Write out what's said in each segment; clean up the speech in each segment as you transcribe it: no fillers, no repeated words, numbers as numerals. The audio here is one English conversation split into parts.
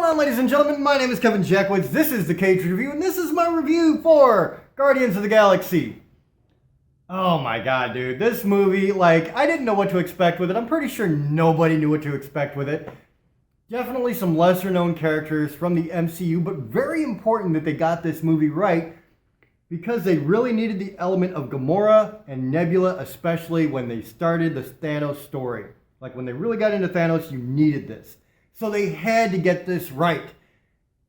on, ladies and gentlemen? My name is Kevin Jackwoods. This is the Kaged Review, and this is my review for Guardians of the Galaxy. Oh my god, dude. This movie, I didn't know what to expect with it. I'm pretty sure nobody knew what to expect with it. Definitely some lesser-known characters from the MCU, but very important that they got this movie right because they really needed the element of Gamora and Nebula, especially when they started the Thanos story. Like, when they really got into Thanos, you needed this. So they had to get this right.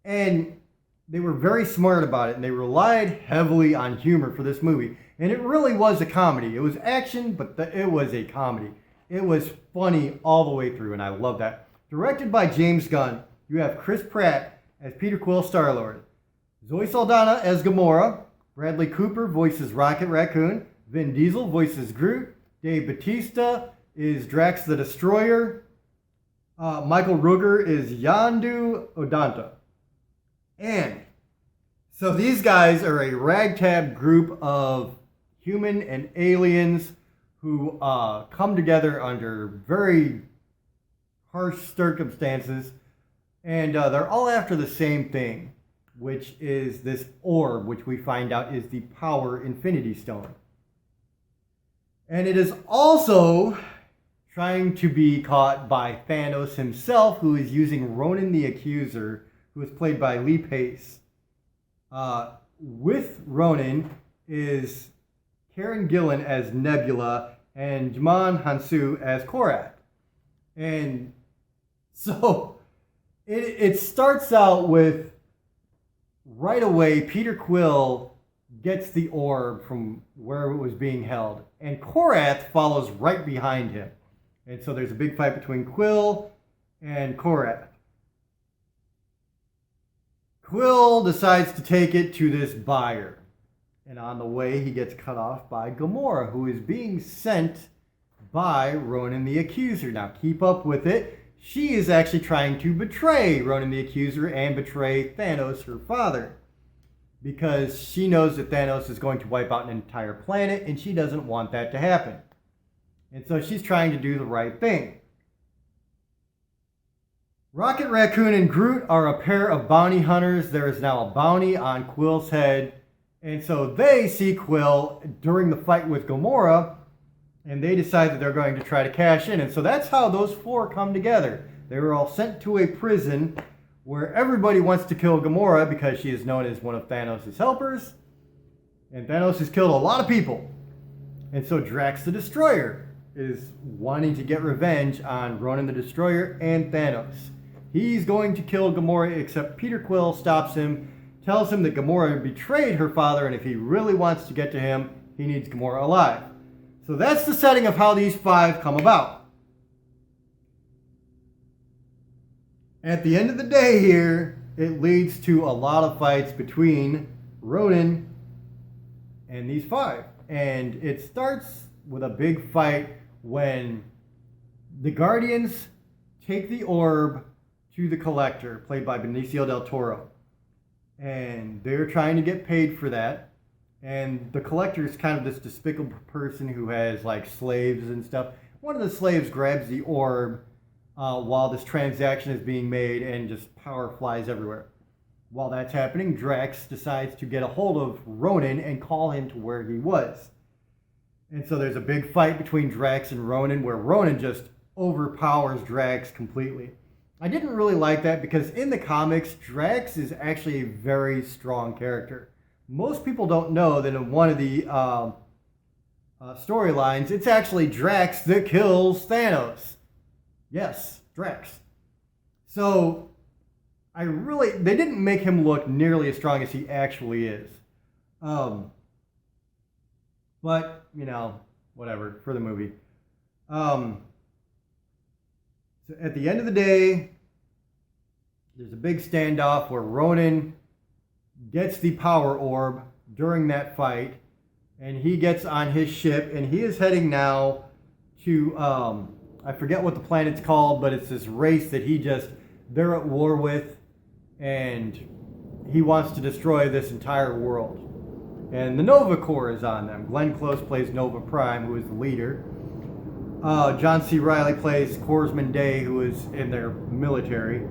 And they were very smart about it, and they relied heavily on humor for this movie. And it really was a comedy. It was action, but it was a comedy. It was funny all the way through, and I love that. Directed by James Gunn, you have Chris Pratt as Peter Quill Star-Lord, Zoe Saldana as Gamora, Bradley Cooper voices Rocket Raccoon, Vin Diesel voices Groot, Dave Bautista is Drax the Destroyer, Michael Rooker is Yondu Odonta. And so these guys are a ragtag group of human and aliens who come together under very harsh circumstances, and they're all after the same thing, which is this orb, which we find out is the Power Infinity Stone. And it is also trying to be caught by Thanos himself, who is using Ronan the Accuser, who is played by Lee Pace. With Ronan is Karen Gillan as Nebula and Djimon Hounsou as Korath. And so it starts out with, right away, Peter Quill gets the orb from where it was being held, and Korath follows right behind him. And so there's a big fight between Quill and Korath. Quill decides to take it to this buyer. And on the way, he gets cut off by Gamora, who is being sent by Ronan the Accuser. Now, keep up with it. She is actually trying to betray Ronan the Accuser and betray Thanos, her father, because she knows that Thanos is going to wipe out an entire planet, and she doesn't want that to happen. And so she's trying to do the right thing. Rocket Raccoon and Groot are a pair of bounty hunters. There is now a bounty on Quill's head. And so they see Quill during the fight with Gamora, and they decide that they're going to try to cash in. And so that's how those four come together. They were all sent to a prison where everybody wants to kill Gamora because she is known as one of Thanos' helpers. And Thanos has killed a lot of people. And so Drax the Destroyer is wanting to get revenge on Ronan the Destroyer and Thanos. He's going to kill Gamora, except Peter Quill stops him, tells him that Gamora betrayed her father, and if he really wants to get to him, he needs Gamora alive. So that's the setting of how these five come about. At the end of the day here, it leads to a lot of fights between Ronan and these five. And it starts with a big fight when the Guardians take the orb to the Collector, played by Benicio del Toro. And they're trying to get paid for that. And the Collector is kind of this despicable person who has slaves and stuff. One of the slaves grabs the orb while this transaction is being made, and just power flies everywhere. While that's happening, Drax decides to get a hold of Ronan and call him to where he was. And so there's a big fight between Drax and Ronan, where Ronan just overpowers Drax completely. I didn't really like that because in the comics, Drax is actually a very strong character. Most people don't know that in one of the storylines, it's actually Drax that kills Thanos. Yes, Drax. So they didn't make him look nearly as strong as he actually is. But, whatever, for the movie. So at the end of the day, there's a big standoff where Ronan gets the power orb during that fight, and he gets on his ship, and he is heading now to, I forget what the planet's called, but it's this race that they're at war with, and he wants to destroy this entire world. And the Nova Corps is on them. Glenn Close plays Nova Prime, who is the leader. John C. Reilly plays Corpsman Day, who is in their military.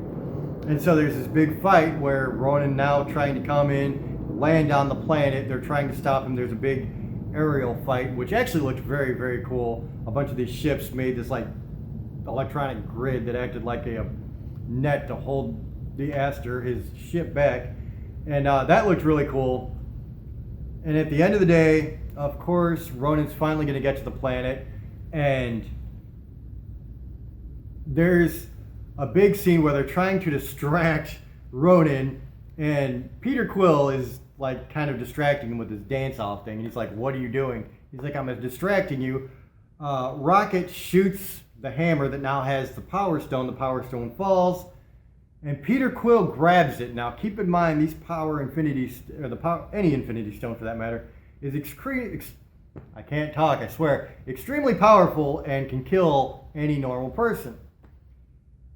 And so there's this big fight where Ronan now trying to come in, land on the planet. They're trying to stop him. There's a big aerial fight, which actually looked very, very cool. A bunch of these ships made this like electronic grid that acted like a net to hold the Aster, his ship, back. And that looked really cool. And at the end of the day, of course, Ronan's finally going to get to the planet. And there's a big scene where they're trying to distract Ronan, and Peter Quill is like kind of distracting him with his dance-off thing. And he's like, "What are you doing?" He's like, "I'm distracting you." Rocket shoots the hammer that now has the Power Stone. The Power Stone falls, and Peter Quill grabs it. Now, keep in mind, these any Infinity Stone for that matter, is I can't talk, I swear, extremely powerful and can kill any normal person.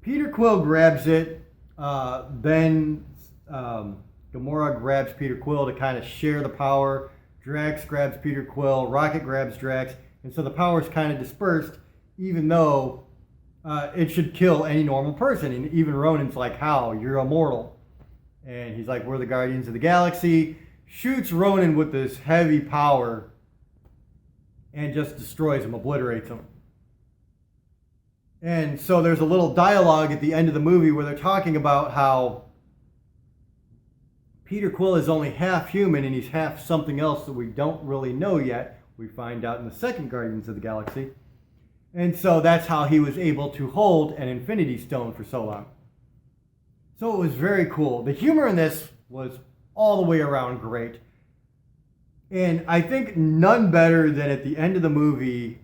Peter Quill grabs it, then Gamora grabs Peter Quill to kind of share the power. Drax grabs Peter Quill, Rocket grabs Drax, and so the power's kind of dispersed, even though it should kill any normal person. And even Ronan's like, "How? You're immortal." And he's like, "We're the Guardians of the Galaxy." Shoots Ronan with this heavy power and just destroys him, obliterates him. And so there's a little dialogue at the end of the movie where they're talking about how Peter Quill is only half human and he's half something else that we don't really know yet. We find out in the second Guardians of the Galaxy. And so that's how he was able to hold an Infinity Stone for so long. So it was very cool. The humor in this was all the way around great. And I think none better than at the end of the movie,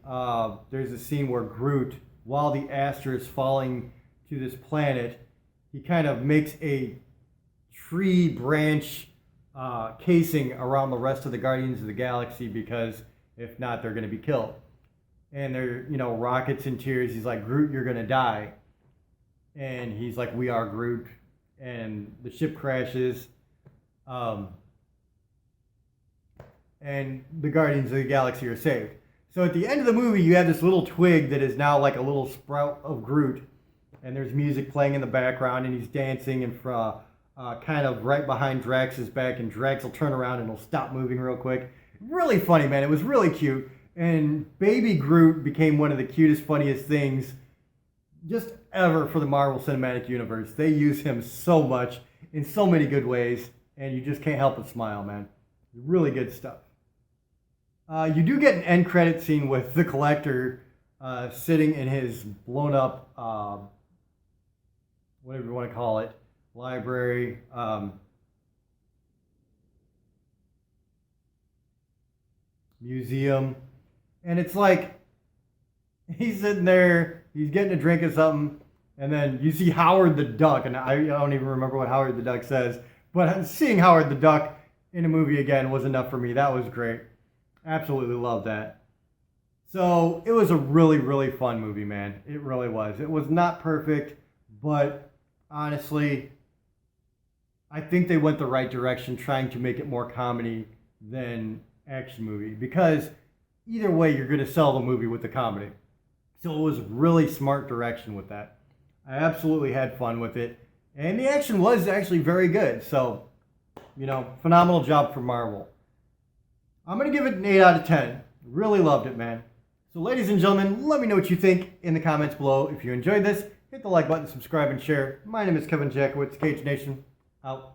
there's a scene where Groot, while the Aster is falling to this planet, he kind of makes a tree branch casing around the rest of the Guardians of the Galaxy, because if not, they're going to be killed. And they're, Rocket's in tears. He's like, "Groot, you're going to die." And he's like, "We are Groot." And the ship crashes. And the Guardians of the Galaxy are saved. So at the end of the movie, you have this little twig that is now like a little sprout of Groot. And there's music playing in the background, and he's dancing and kind of right behind Drax's back, and Drax will turn around and he'll stop moving real quick. Really funny, man. It was really cute. And Baby Groot became one of the cutest, funniest things just ever for the Marvel Cinematic Universe. They use him so much in so many good ways, and you just can't help but smile, man. Really good stuff. You do get an end credit scene with the Collector sitting in his blown up, whatever you want to call it, library. Museum. And it's like, he's sitting there, he's getting a drink or something, and then you see Howard the Duck, and I don't even remember what Howard the Duck says, but seeing Howard the Duck in a movie again was enough for me. That was great. Absolutely loved that. So it was a really, really fun movie, man. It really was. It was not perfect, but honestly, I think they went the right direction trying to make it more comedy than action movie, because either way you're going to sell the movie with the comedy. So it was really smart direction with that. I absolutely had fun with it, and the action was actually very good. So, phenomenal job for Marvel. I'm going to give it an 8 out of 10. Really loved it, man. So ladies and gentlemen, let me know what you think in the comments below. If you enjoyed this, hit the like button, subscribe, and share. My name is Kevin Jackowitz, Kaged Nation, out.